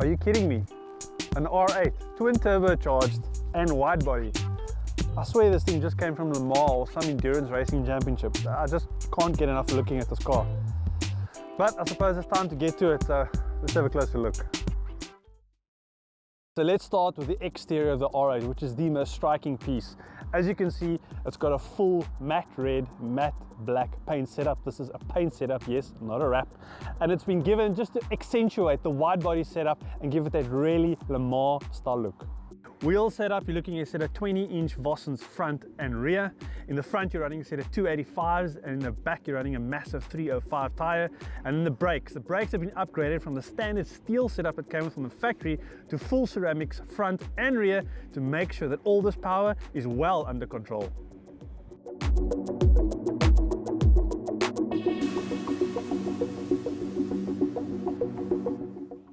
Are you kidding me? An R8, twin turbocharged and wide body. I swear this thing just came from Le Mans or some endurance racing championship. I just can't get enough looking at this car. But I suppose it's time to get to it, so let's have a closer look. So let's start with the exterior of the R8, which is the most striking piece. As you can see, it's got a full matte red, matte black paint setup. This is a paint setup, yes, not a wrap. And it's been given just to accentuate the wide body setup and give it that really Le Mans style look. Wheel setup, you're looking at a set of 20-inch Vossens front and rear. In the front, you're running a set of 285s, and in the back, you're running a massive 305 tire. And then the brakes have been upgraded from the standard steel setup that came from the factory to full ceramics front and rear to make sure that all this power is well under control.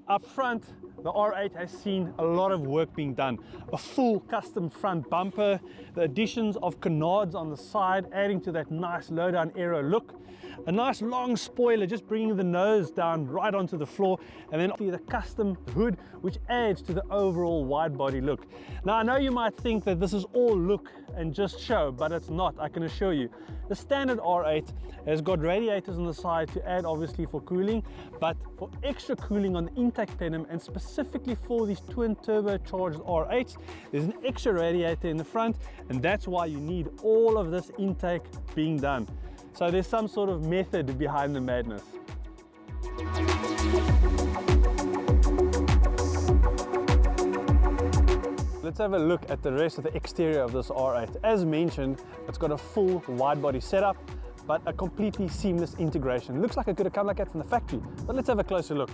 Up front, the R8 has seen a lot of work being done. A full custom front bumper, the additions of canards on the side, adding to that nice low-down aero look. A nice long spoiler, just bringing the nose down right onto the floor, and then the custom hood, which adds to the overall wide body look. Now, I know you might think that this is all look and just show, but it's not, I can assure you. The standard R8 has got radiators on the side to add obviously for cooling, but for extra cooling on the intake plenum and specifically for these twin turbocharged R8s, there's an extra radiator in the front, and that's why you need all of this intake being done. So there's some sort of method behind the madness. Let's have a look at the rest of the exterior of this R8. As mentioned, it's got a full wide body setup, but a completely seamless integration. Looks like it could have come like that from the factory, but let's have a closer look.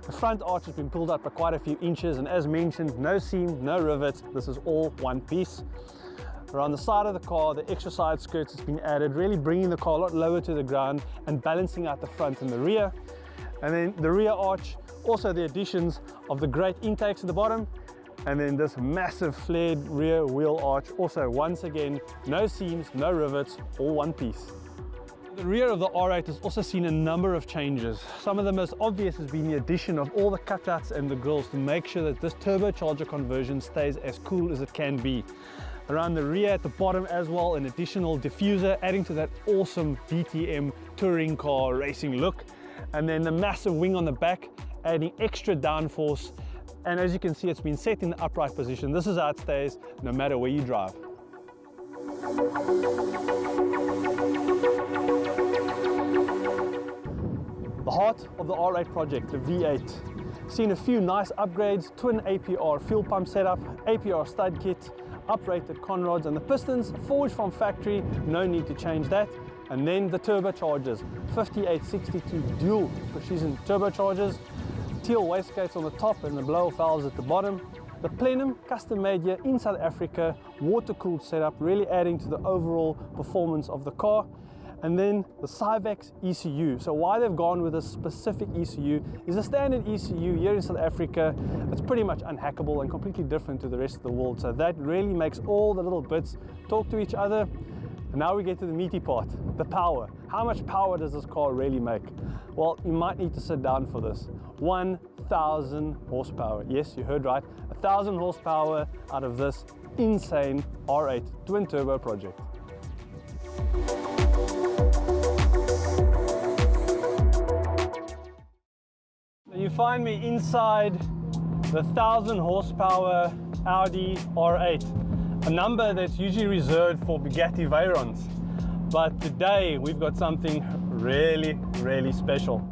The front arch has been pulled up by quite a few inches, and as mentioned, no seam, no rivets. This is all one piece. Around the side of the car, the extra side skirts has been added, really bringing the car a lot lower to the ground and balancing out the front and the rear. And then the rear arch, also the additions of the great intakes at the bottom, and then this massive flared rear wheel arch. Also, once again, no seams, no rivets, all one piece. The rear of the R8 has also seen a number of changes. Some of the most obvious has been the addition of all the cutouts and the grills to make sure that this turbocharger conversion stays as cool as it can be. Around the rear at the bottom as well, an additional diffuser, adding to that awesome DTM touring car racing look. And then the massive wing on the back, adding extra downforce. And as you can see, it's been set in the upright position. This is how it stays no matter where you drive. The heart of the R8 project, the V8. Seen a few nice upgrades, twin APR fuel pump setup, APR stud kit, uprated conrods, and the pistons forged from factory, no need to change that. And then the turbochargers, 5862 dual precision turbochargers, teal wastegates on the top and the blower valves at the bottom. The plenum, custom made here in South Africa, water-cooled setup, really adding to the overall performance of the car. And then the Cyvex ECU. So why they've gone with a specific ECU is a standard ECU here in South Africa. It's pretty much unhackable and completely different to the rest of the world. So that really makes all the little bits talk to each other. And now we get to the meaty part, the power. How much power does this car really make? Well, you might need to sit down for this. 1,000 horsepower. Yes, you heard right. 1,000 horsepower out of this insane R8 twin turbo project. You find me inside the 1,000 horsepower Audi R8, a number that's usually reserved for Bugatti Veyrons. But today we've got something really, really special.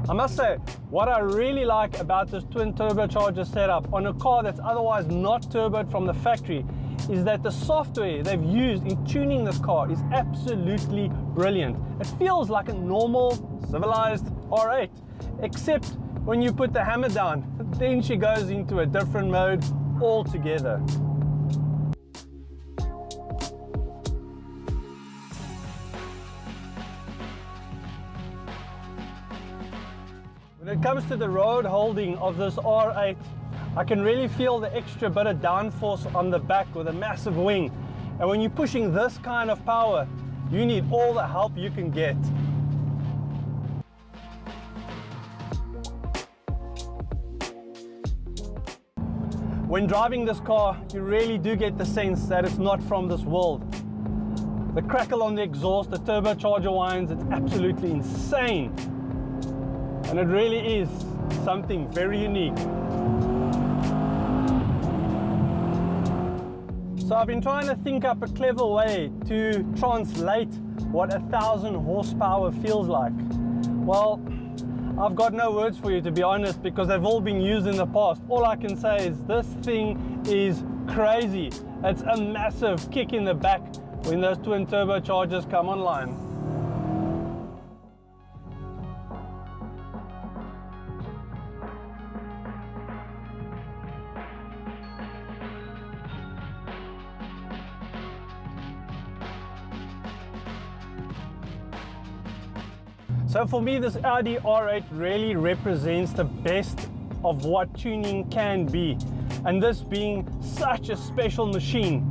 I must say, what I really like about this twin turbocharger setup on a car that's otherwise not turboed from the factory is that the software they've used in tuning this car is absolutely brilliant. It feels like a normal, civilized R8, except when you put the hammer down, then she goes into a different mode altogether. When it comes to the road holding of this R8, I can really feel the extra bit of downforce on the back with a massive wing. And when you're pushing this kind of power, you need all the help you can get. When driving this car, you really do get the sense that it's not from this world. The crackle on the exhaust, the turbocharger whines, it's absolutely insane. And it really is something very unique. So I've been trying to think up a clever way to translate what 1,000 horsepower feels like. Well, I've got no words for you, to be honest, because they've all been used in the past. All I can say is this thing is crazy. It's a massive kick in the back when those twin turbochargers come online. So for me, this Audi R8 really represents the best of what tuning can be. And this being such a special machine,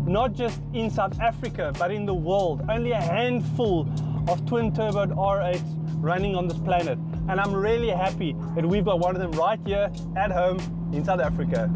not just in South Africa, but in the world. Only a handful of twin-turbo R8s running on this planet. And I'm really happy that we've got one of them right here at home in South Africa.